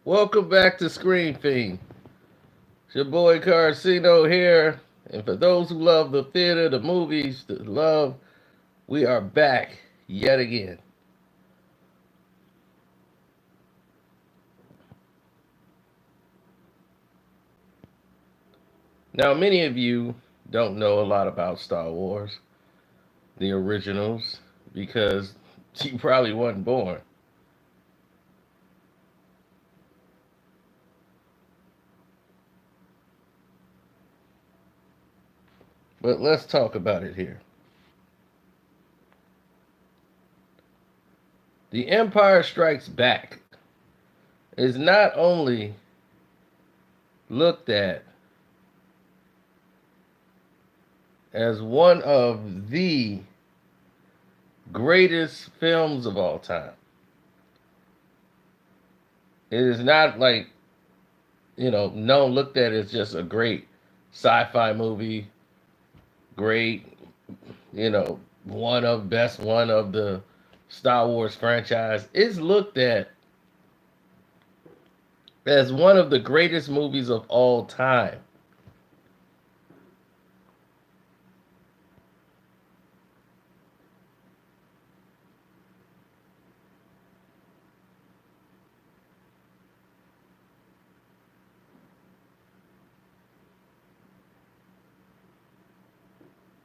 Welcome back to Screen Fiend. It's your boy Carcino here. And for those who love the theater, the movies, the love, we are back yet again. Now, many of you don't know a lot about Star Wars, the originals, because you probably wasn't born. But let's talk about it here. The Empire Strikes Back is not only looked at as one of the greatest films of all time. It is not like, no looked at as just a great sci-fi movie, great, one of the Star Wars franchise. It's looked at as one of the greatest movies of all time.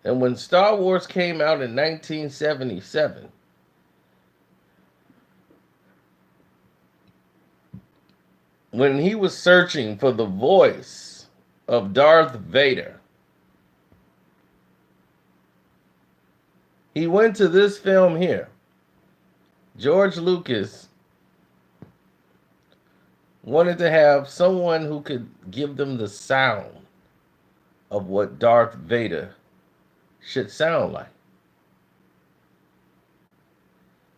And when Star Wars came out in 1977, when he was searching for the voice of Darth Vader, he went to this film here. George Lucas wanted to have someone who could give them the sound of what Darth Vader should sound like.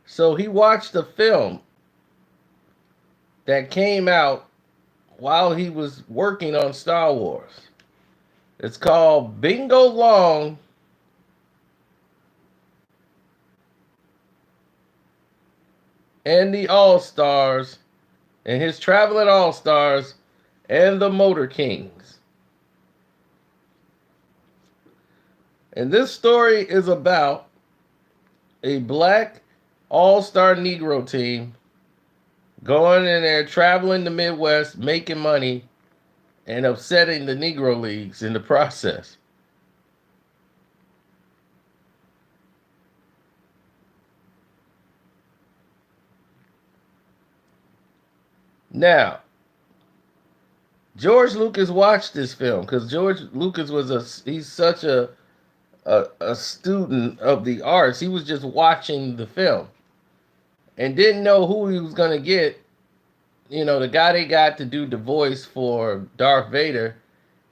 So he watched a film that came out while he was working on Star Wars. It's called Bingo Long and the All Stars, and his Traveling All Stars and the Motor Kings. And this story is about a black all-star Negro team going in there, traveling the Midwest, making money, and upsetting the Negro Leagues in the process. Now, George Lucas watched this film because George Lucas he's such a student of the arts. He was just watching the film and didn't know who he was going to get. The guy they got to do the voice for Darth Vader,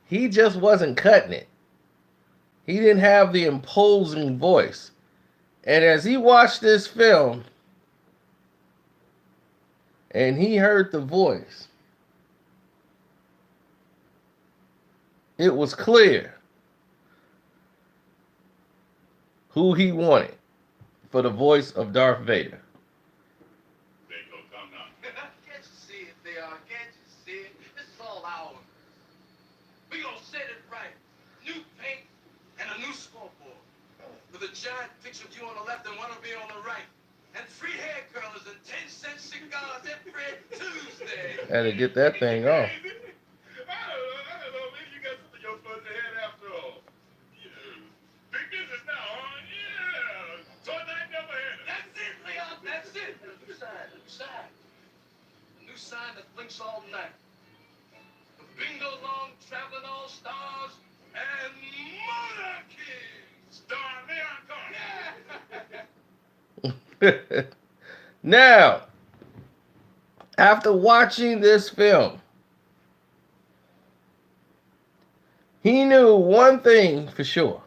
he just wasn't cutting it. He didn't have the imposing voice. And as he watched this film and he heard the voice, it was clear who he wanted for the voice of Darth Vader. They go come now. Can't you see it, they are? Can't you see it? This is all ours. We gonna set it right. New paint and a new scoreboard. With a giant picture of you on the left and one of me on the right. And free hair curlers and 10-cent cigars every Tuesday. Had to get that thing off. I don't know. Maybe you got something your fun ahead after all. Yeah. Big business now, huh? Yeah. Toy night never had it. That's it, Leon. That's it. A new sign. A new sign. A new sign that blinks all night. The Bingo Long Traveling All Stars and Motor Kings. Starring Leon Cohen. Yeah. Now, after watching this film, he knew one thing for sure.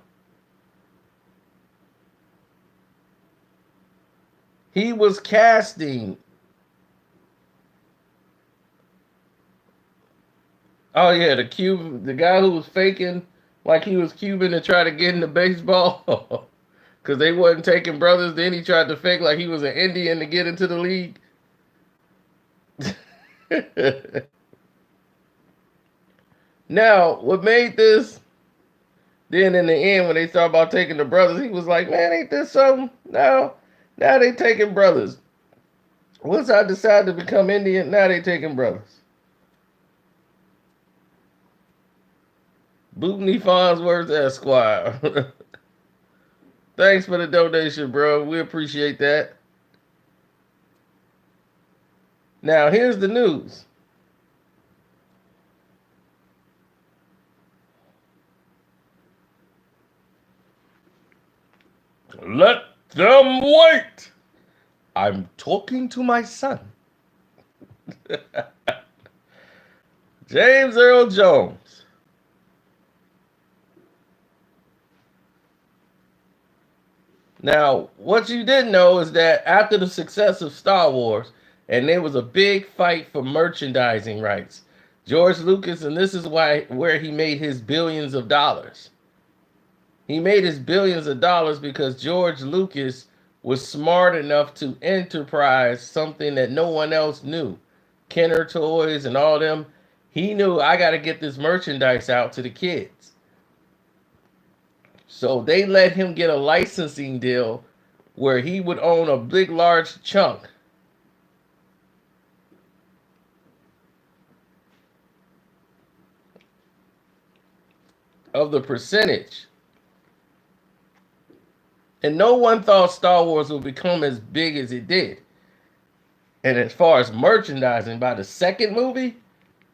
He was casting. Oh yeah, the guy who was faking like he was Cuban to try to get into baseball, because they wasn't taking brothers. Then he tried to fake like he was an Indian to get into the league. Now, what made this? Then in the end, when they started about taking the brothers, he was like, "Man, ain't this something?" Now they taking brothers. Once I decided to become Indian, now they taking brothers. Bootney Farnsworth Esquire. Thanks for the donation, bro. We appreciate that. Now here's the news. Let them wait. I'm talking to my son. James Earl Jones. Now, what you didn't know is that after the success of Star Wars, and there was a big fight for merchandising rights, George Lucas, and this is why where he made his billions of dollars. He made his billions of dollars because George Lucas was smart enough to enterprise something that no one else knew. Kenner Toys and all them. He knew I got to get this merchandise out to the kids. So they let him get a licensing deal where he would own a big, large chunk of the percentage. And no one thought Star Wars would become as big as it did. And as far as merchandising, by the second movie,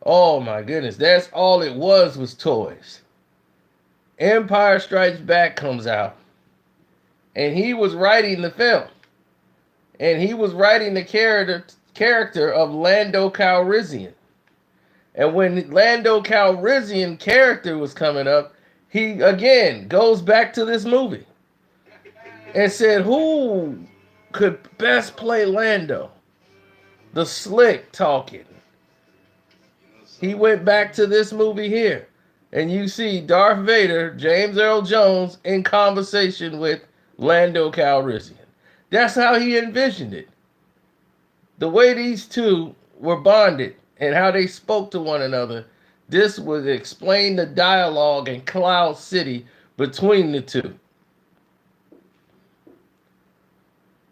oh my goodness, that's all it was toys. Empire Strikes Back comes out. And he was writing the film. And he was writing the character of Lando Calrissian. And when Lando Calrissian character was coming up, he again goes back to this movie and said, who could best play Lando? The slick talking. He went back to this movie here. And you see Darth Vader, James Earl Jones, in conversation with Lando Calrissian. That's how he envisioned it. The way these two were bonded and how they spoke to one another, this would explain the dialogue in Cloud City between the two.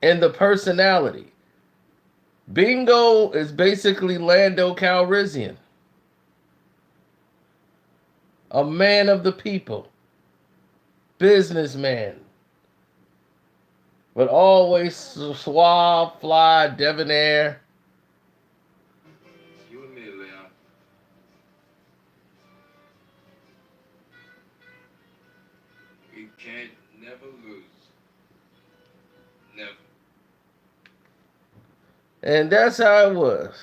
And the personality. Bingo is basically Lando Calrissian. A man of the people. Businessman. But always suave, fly, debonair. You and me, Leon. We can't never lose. Never. And that's how it was.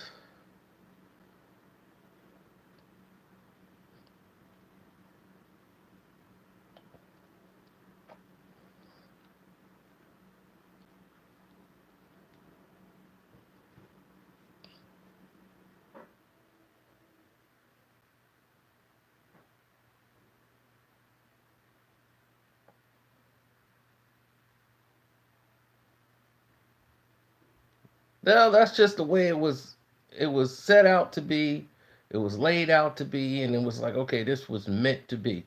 Well, that's just the way it was. It was set out to be. It was laid out to be, and it was like, okay, this was meant to be,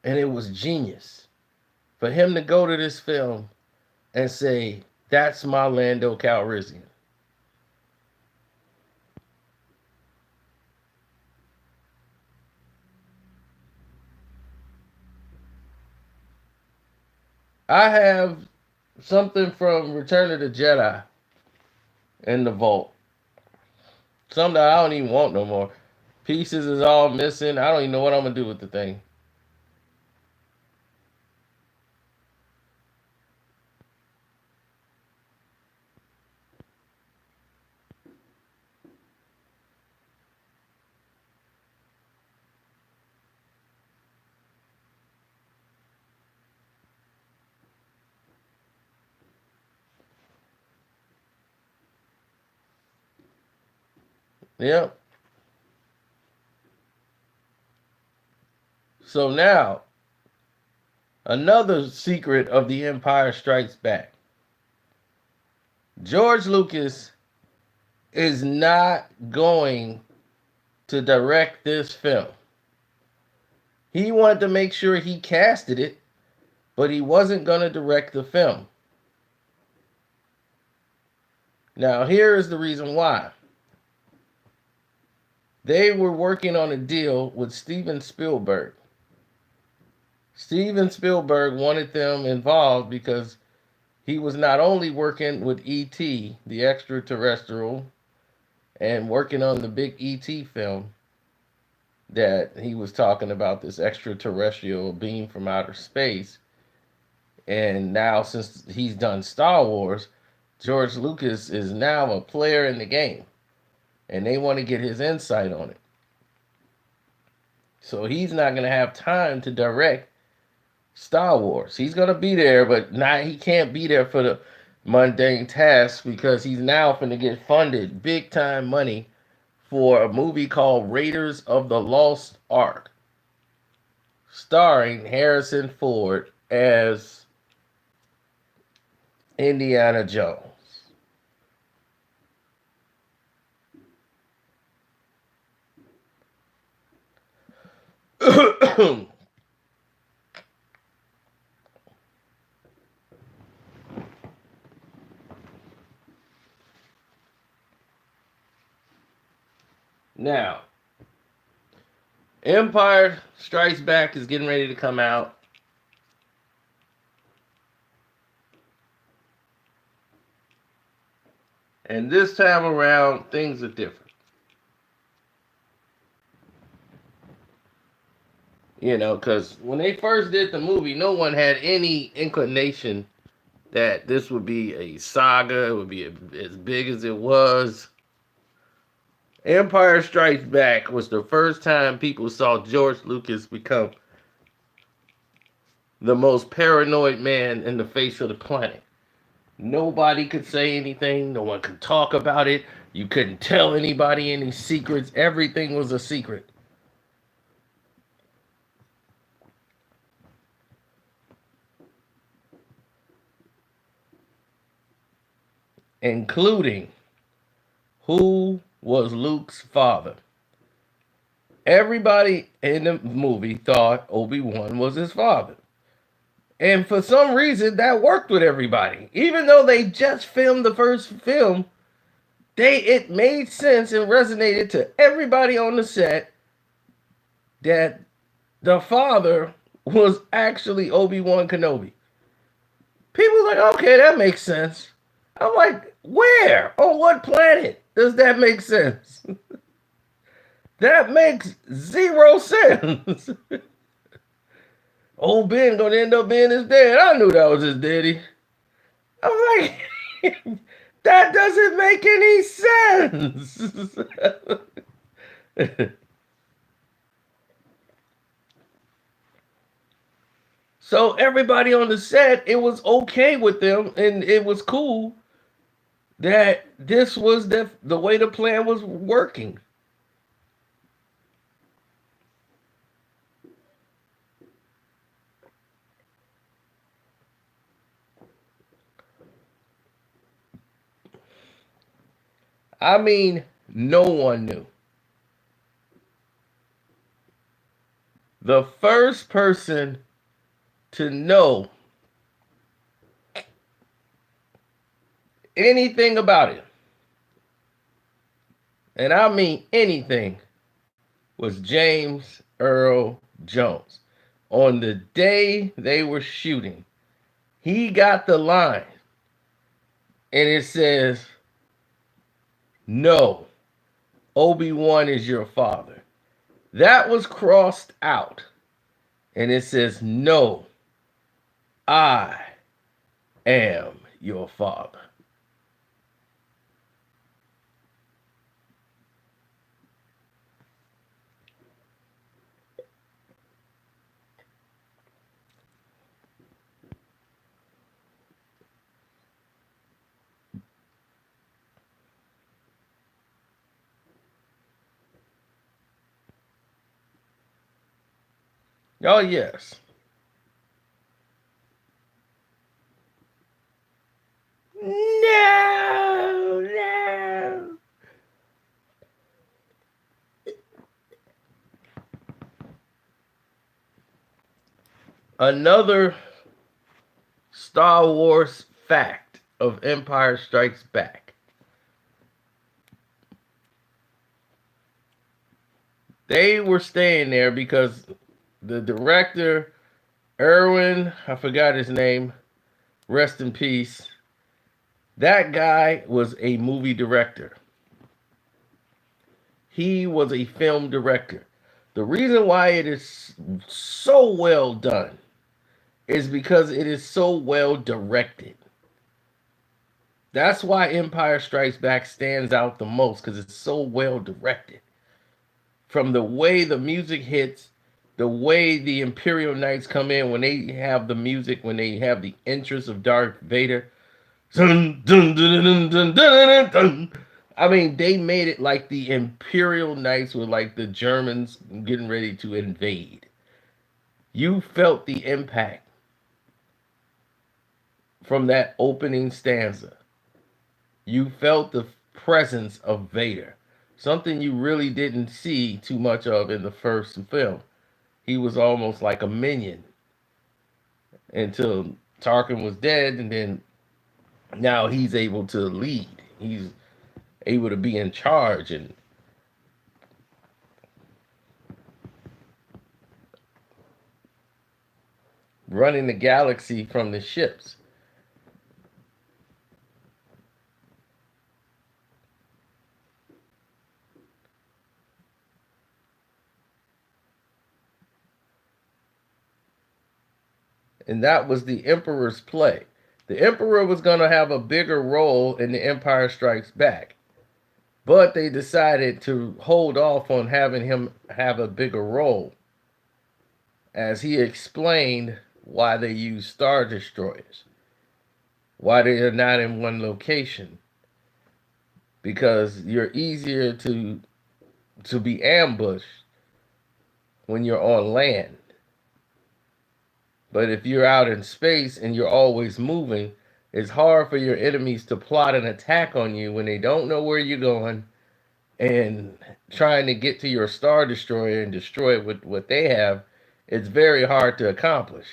and it was genius for him to go to this film and say, "That's my Lando Calrissian." I have something from Return of the Jedi in the vault. Something that I don't even want no more. Pieces is all missing. I don't even know what I'm gonna do with the thing. Yep. So now, another secret of the Empire Strikes Back. George Lucas is not going to direct this film. He wanted to make sure he casted it, but he wasn't going to direct the film. Now, here is the reason why. They were working on a deal with Steven Spielberg. Steven Spielberg wanted them involved because he was not only working with E.T., the extraterrestrial, and working on the big E.T. film that he was talking about, this extraterrestrial being from outer space. And now, since he's done Star Wars, George Lucas is now a player in the game, and they want to get his insight on it. So he's not going to have time to direct Star Wars. He's going to be there, but not he can't be there for the mundane tasks because he's now going to get funded big time money for a movie called Raiders of the Lost Ark, starring Harrison Ford as Indiana Jones. Now, Empire Strikes Back is getting ready to come out. And this time around, things are different. You know, because when they first did the movie, no one had any inclination that this would be a saga, it would be as big as it was. Empire Strikes Back was the first time people saw George Lucas become the most paranoid man in the face of the planet. Nobody could say anything, no one could talk about it. You couldn't tell anybody any secrets. Everything was a secret. Including who was Luke's father. Everybody in the movie thought Obi-Wan was his father. And for some reason, that worked with everybody. Even though they just filmed the first film, it made sense and resonated to everybody on the set that the father was actually Obi-Wan Kenobi. People were like, okay, that makes sense. I'm like, where? On what planet does that make sense? That makes zero sense. Old Ben gonna end up being his dad. I knew that was his daddy. I'm like, that doesn't make any sense. So everybody on the set, it was okay with them, and it was cool that this was the way the plan was working. I mean, no one knew. The first person to know anything about it, and I mean anything, was James Earl Jones. On the day they were shooting, he got the line, and it says, "No, Obi-Wan is your father." That was crossed out, and it says, "No, I am your father." Oh, yes. No, no. Another Star Wars fact of Empire Strikes Back. They were staying there because the director, Erwin, I forgot his name, rest in peace. That guy was a movie director. He was a film director. The reason why it is so well done is because it is so well directed. That's why Empire Strikes Back stands out the most because it's so well directed. From the way the music hits, the way the Imperial Knights come in when they have the music, when they have the entrance of Darth Vader. Dun, dun, dun, dun, dun, dun, dun, dun. I mean, they made it like the Imperial Knights were like the Germans getting ready to invade. You felt the impact from that opening stanza. You felt the presence of Vader, something you really didn't see too much of in the first film. He was almost like a minion until Tarkin was dead, and then now he's able to lead. He's able to be in charge and running the galaxy from the ships. And that was the Emperor's play. The Emperor was going to have a bigger role in The Empire Strikes Back, but they decided to hold off on having him have a bigger role as he explained why they use Star Destroyers, why they are not in one location, because you're easier to be ambushed when you're on land. But if you're out in space and you're always moving, it's hard for your enemies to plot an attack on you when they don't know where you're going and trying to get to your Star Destroyer and destroy what they have. It's very hard to accomplish.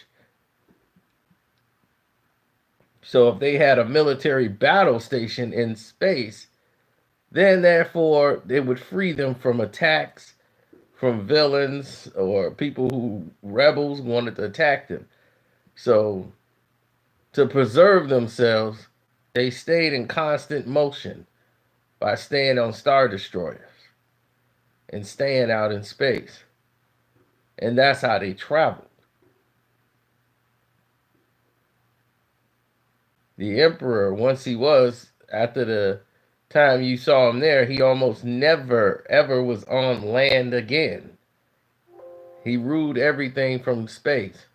So if they had a military battle station in space, then therefore it would free them from attacks from villains or people who rebels wanted to attack them. So to preserve themselves, they stayed in constant motion by staying on Star Destroyers and staying out in space. And that's how they traveled. The Emperor, once he was, after the time you saw him there, he almost never, ever was on land again. He ruled everything from space.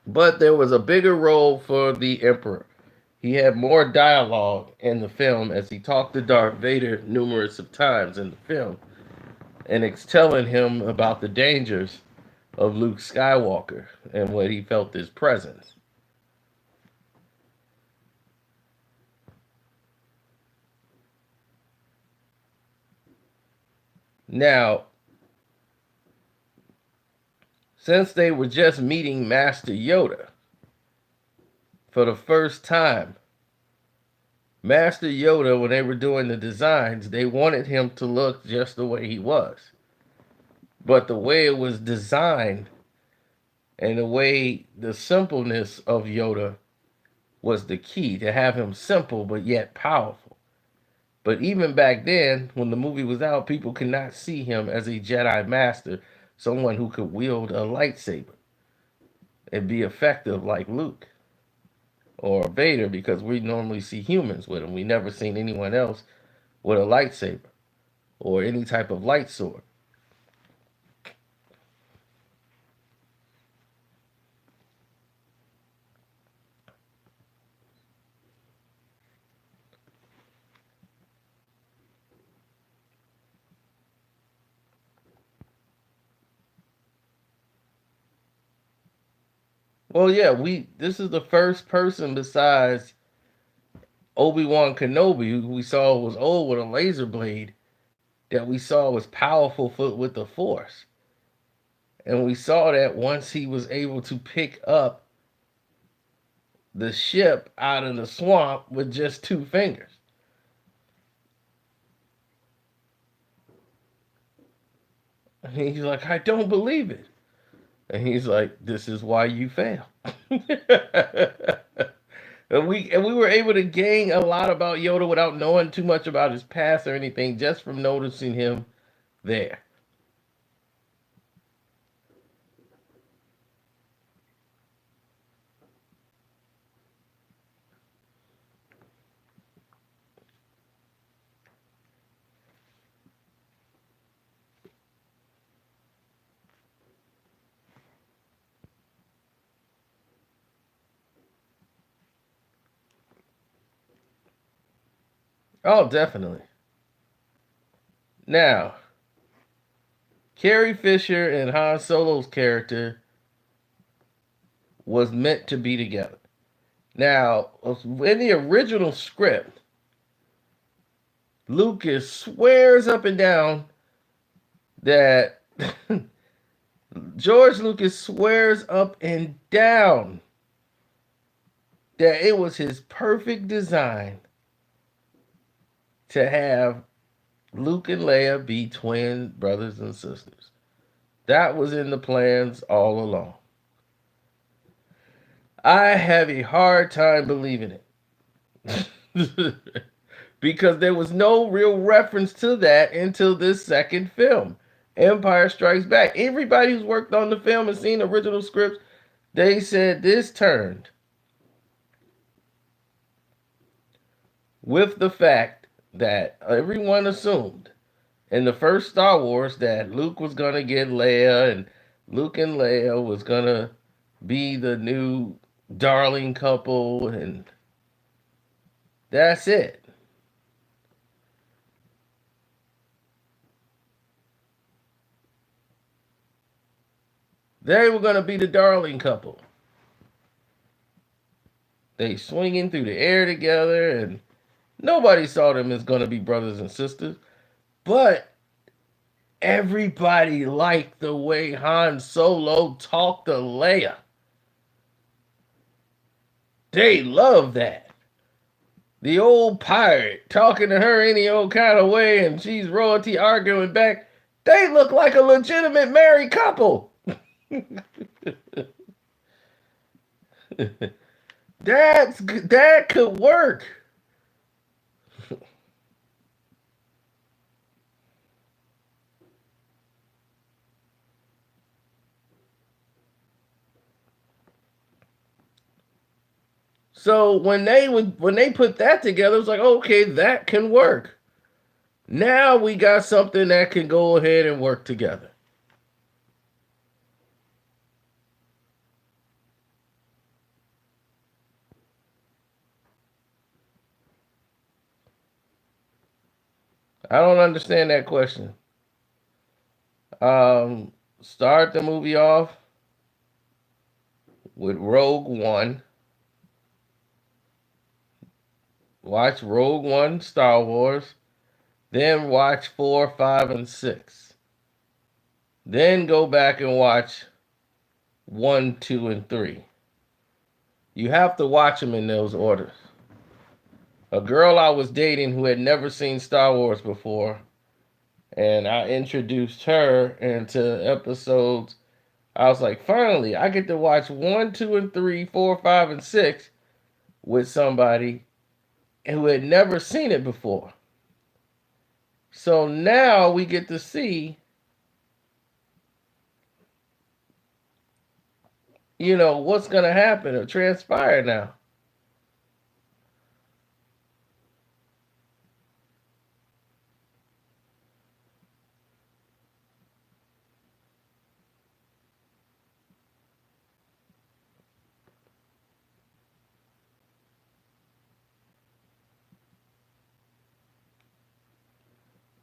But there was a bigger role for the Emperor. He had more dialogue in the film as he talked to Darth Vader numerous of times in the film, and it's telling him about the dangers of Luke Skywalker and what he felt his presence. Now, since they were just meeting Master Yoda for the first time, Master Yoda, when they were doing the designs, they wanted him to look just the way he was. But the way it was designed and the way the simpleness of Yoda was the key to have him simple but yet powerful. But even back then, when the movie was out, people could not see him as a Jedi Master, someone who could wield a lightsaber and be effective like Luke or Vader, because we normally see humans with him. We never seen anyone else with a lightsaber or any type of light sword. Well, yeah, we this is the first person besides Obi-Wan Kenobi, who we saw was old with a laser blade, that we saw was powerful with the Force. And we saw that once he was able to pick up the ship out of the swamp with just two fingers. And he's like, I don't believe it. And he's like, this is why you fail. And we were able to gain a lot about Yoda without knowing too much about his past or anything, just from noticing him there. Oh, definitely. Now, Carrie Fisher and Han Solo's character was meant to be together. Now, in the original script, Lucas swears up and down that George Lucas swears up and down that it was his perfect design to have Luke and Leia be twin brothers and sisters. That was in the plans all along. I have a hard time believing it. Because there was no real reference to that until this second film, Empire Strikes Back. Everybody who's worked on the film and seen the original scripts, they said this turned with the fact that everyone assumed in the first Star Wars that Luke was gonna get Leia and Luke and Leia was gonna be the new darling couple, and that's it. They were gonna be the darling couple. They swinging through the air together, and nobody saw them as gonna be brothers and sisters. But everybody liked the way Han Solo talked to Leia. They love that. The old pirate talking to her any old kind of way, and she's royalty arguing back. They look like a legitimate married couple. That could work. So when they put that together, it's like, okay, that can work. Now we got something that can go ahead and work together. I don't understand that question. Start the movie off with Rogue One. Watch Rogue One, Star Wars. Then watch 4, 5, and 6. Then go back and watch 1, 2, and 3. You have to watch them in those orders. A girl I was dating who had never seen Star Wars before, and I introduced her into episodes. I was like, finally, I get to watch 1, 2, and 3, 4, 5, and 6 with somebody who had never seen it before. So now we get to see, what's going to happen or transpire now.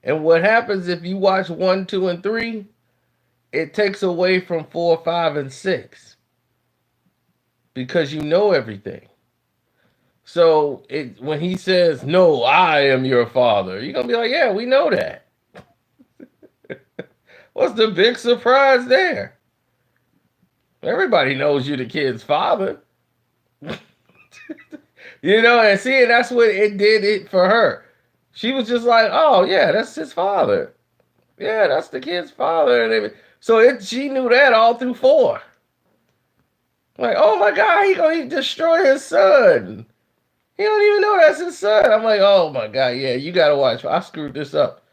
And what happens if you watch 1, 2, and 3? It takes away from 4, 5, and 6 because you know everything. So when he says, "No, I am your father," you're gonna be like, "Yeah, we know that." What's the big surprise there? Everybody knows you're the kid's father. And see, that's what it did it for her. She was just like, "Oh yeah, that's his father. Yeah, that's the kid's father." She knew that all through four. Like, oh my god, he gonna destroy his son. He don't even know that's his son. I'm like, oh my god, yeah, you gotta watch. I screwed this up.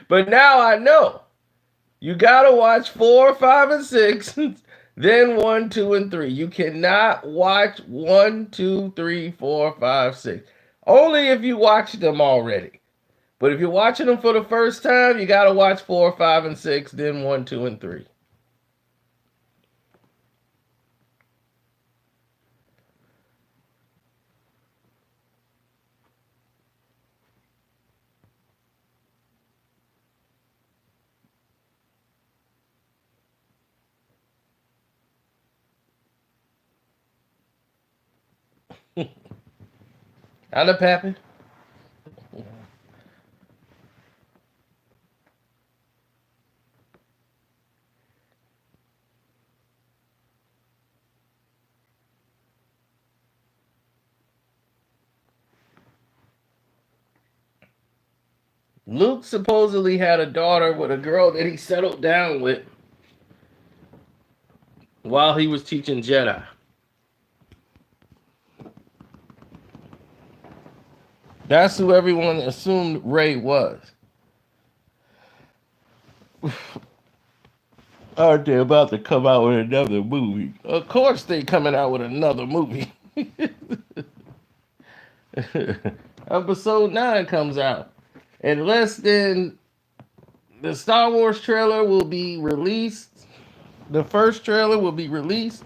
But now I know. You gotta watch 4, 5, and 6, then 1, 2, and 3. You cannot watch 1, 2, 3, 4, 5, 6. Only if you watch them already. But if you're watching them for the first time, you gotta watch 4, 5, and 6, then 1, 2, and 3. I know, Pappy. Luke supposedly had a daughter with a girl that he settled down with while he was teaching Jedi. That's who everyone assumed Rey was. Aren't they about to come out with another movie? Of course they coming out with another movie. Episode 9 comes out. In less than the Star Wars trailer will be released. The first trailer will be released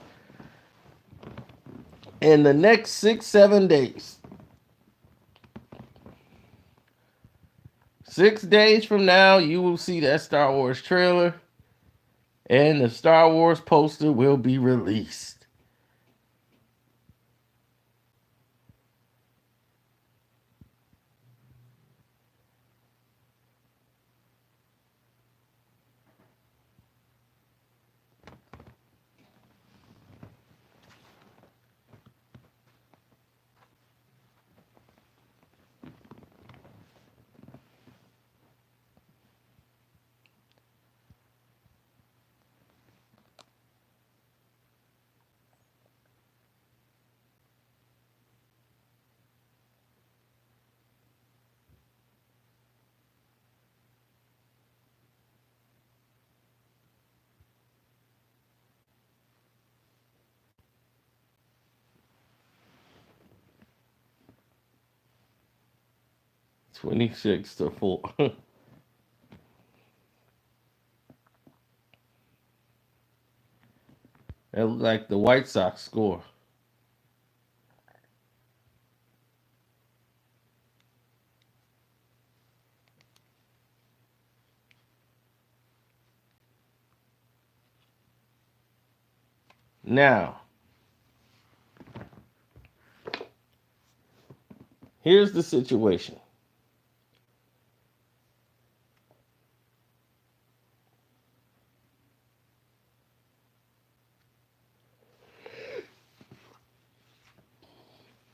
in the next 6, 7 days. 6 days from now, you will see that Star Wars trailer, and the Star Wars poster will be released. (26-4). That looked like the White Sox score. Now, here's the situation.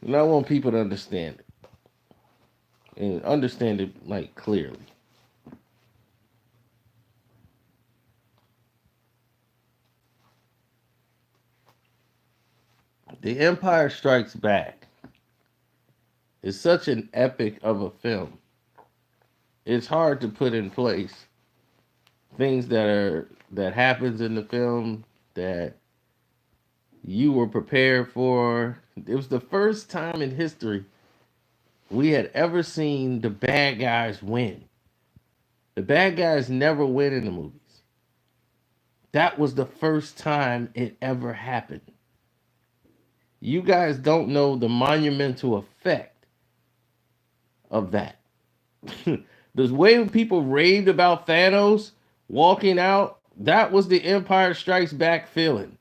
And I want people to understand it. And understand it like clearly. The Empire Strikes Back is such an epic of a film. It's hard to put in place things that happens in the film that you were prepared for. It was the first time in history we had ever seen the bad guys win. The bad guys never win in the movies. That was the first time it ever happened. You guys don't know the monumental effect of that. The way people raved about Thanos walking out, that was the Empire Strikes Back feeling.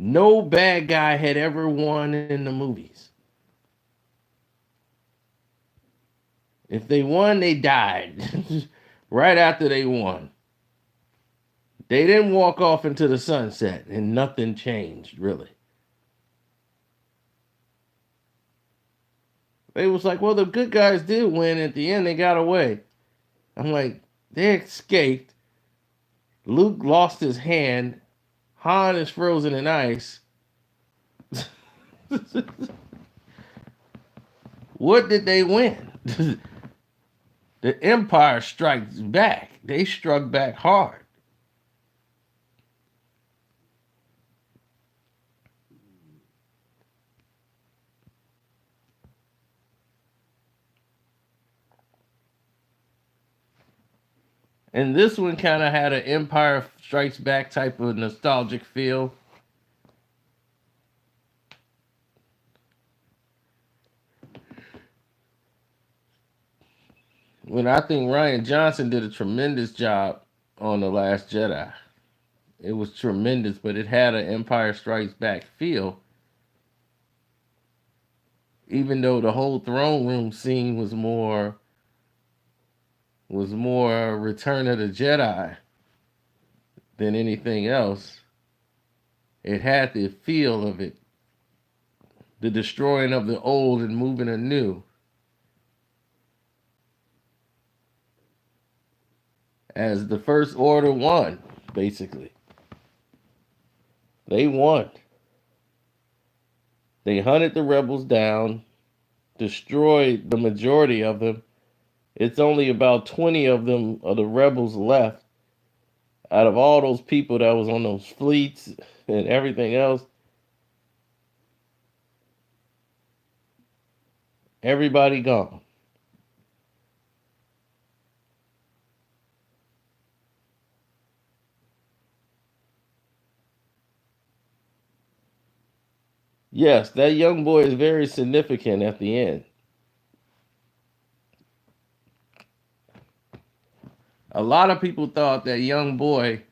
No bad guy had ever won in the movies. If they won, they died right after they won. They didn't walk off into the sunset and nothing changed, really. They was like, well, the good guys did win at the end. They got away. I'm like, they escaped. Luke lost his hand. Han is frozen in ice. What did they win? The Empire strikes back. They struck back hard. And this one kind of had an Empire Strikes Back type of nostalgic feel. When I think Rian Johnson did a tremendous job on The Last Jedi. It was tremendous, but it had an Empire Strikes Back feel. Even though the whole throne room scene was more Return of the Jedi than anything else. It had the feel of it, the destroying of the old and moving anew. As the First Order won, basically. They won. They hunted the rebels down, destroyed the majority of them. It's only about 20 of them, of the rebels left. Out of all those people that was on those fleets and everything else, everybody gone. Yes, that young boy is very significant at the end. A lot of people thought that young boy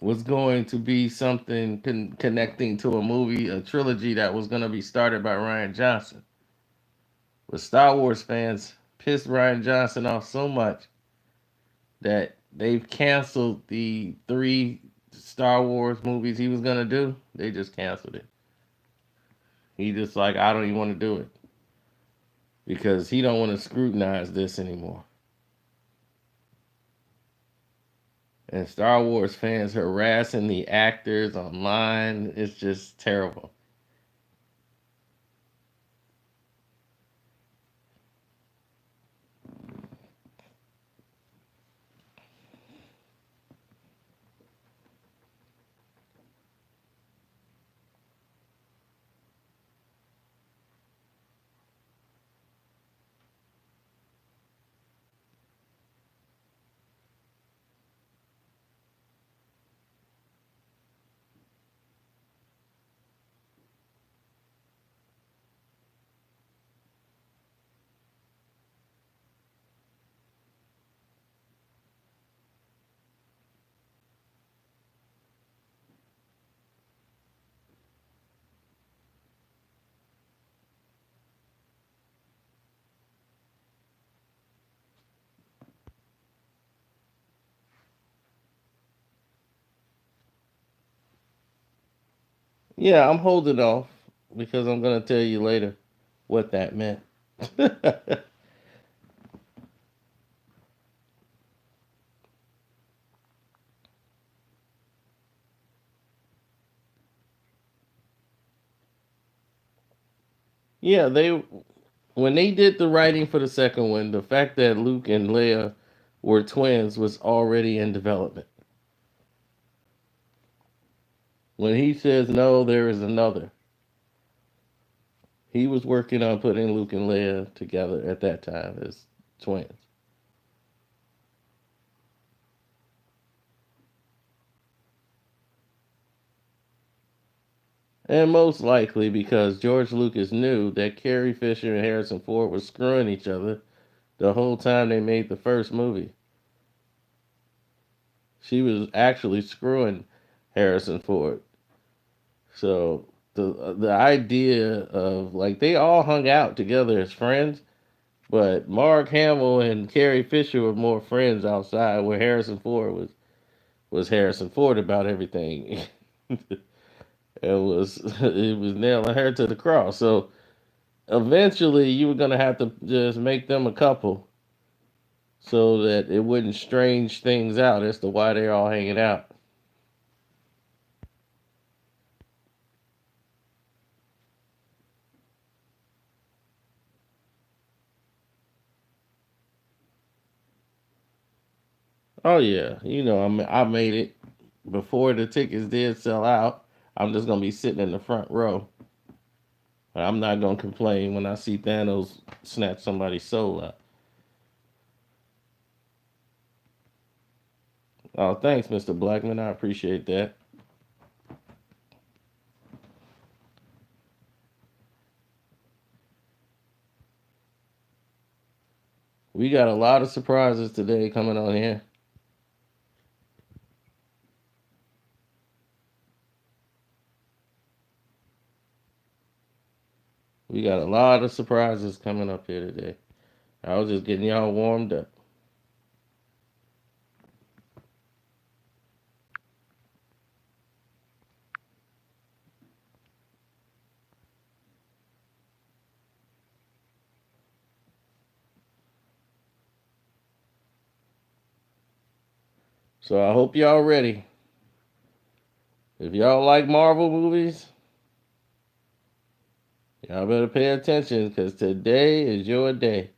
was going to be something connecting to a movie, a trilogy that was going to be started by Rian Johnson. But Star Wars fans pissed Rian Johnson off so much that they've canceled the three Star Wars movies he was going to do. They just canceled it. He just like, I don't even want to do it because he don't want to scrutinize this anymore. And Star Wars fans harassing the actors online. It's just terrible. Yeah, I'm holding off because I'm going to tell you later what that meant. Yeah, they when they did the writing for the second one, the fact that Luke and Leia were twins was already in development. When he says no, there is another. He was working on putting Luke and Leia together at that time as twins. And most likely because George Lucas knew that Carrie Fisher and Harrison Ford were screwing each other the whole time they made the first movie. She was actually screwing Harrison Ford. So the idea of like they all hung out together as friends, but Mark Hamill and Carrie Fisher were more friends outside, where Harrison Ford was Harrison Ford about everything. It was nailing her to the cross. So eventually, you were gonna have to just make them a couple so that it wouldn't strange things out as to why they're all hanging out. Oh yeah, I made it before the tickets did sell out. I'm just gonna be sitting in the front row. I'm not gonna complain when I see Thanos snatch somebody's soul out. Oh, thanks, Mr. Blackman. I appreciate that. We got a lot of surprises today coming on here. We got a lot of surprises coming up here today. I was just getting y'all warmed up. So I hope y'all ready. If y'all like Marvel movies, y'all better pay attention because today is your day.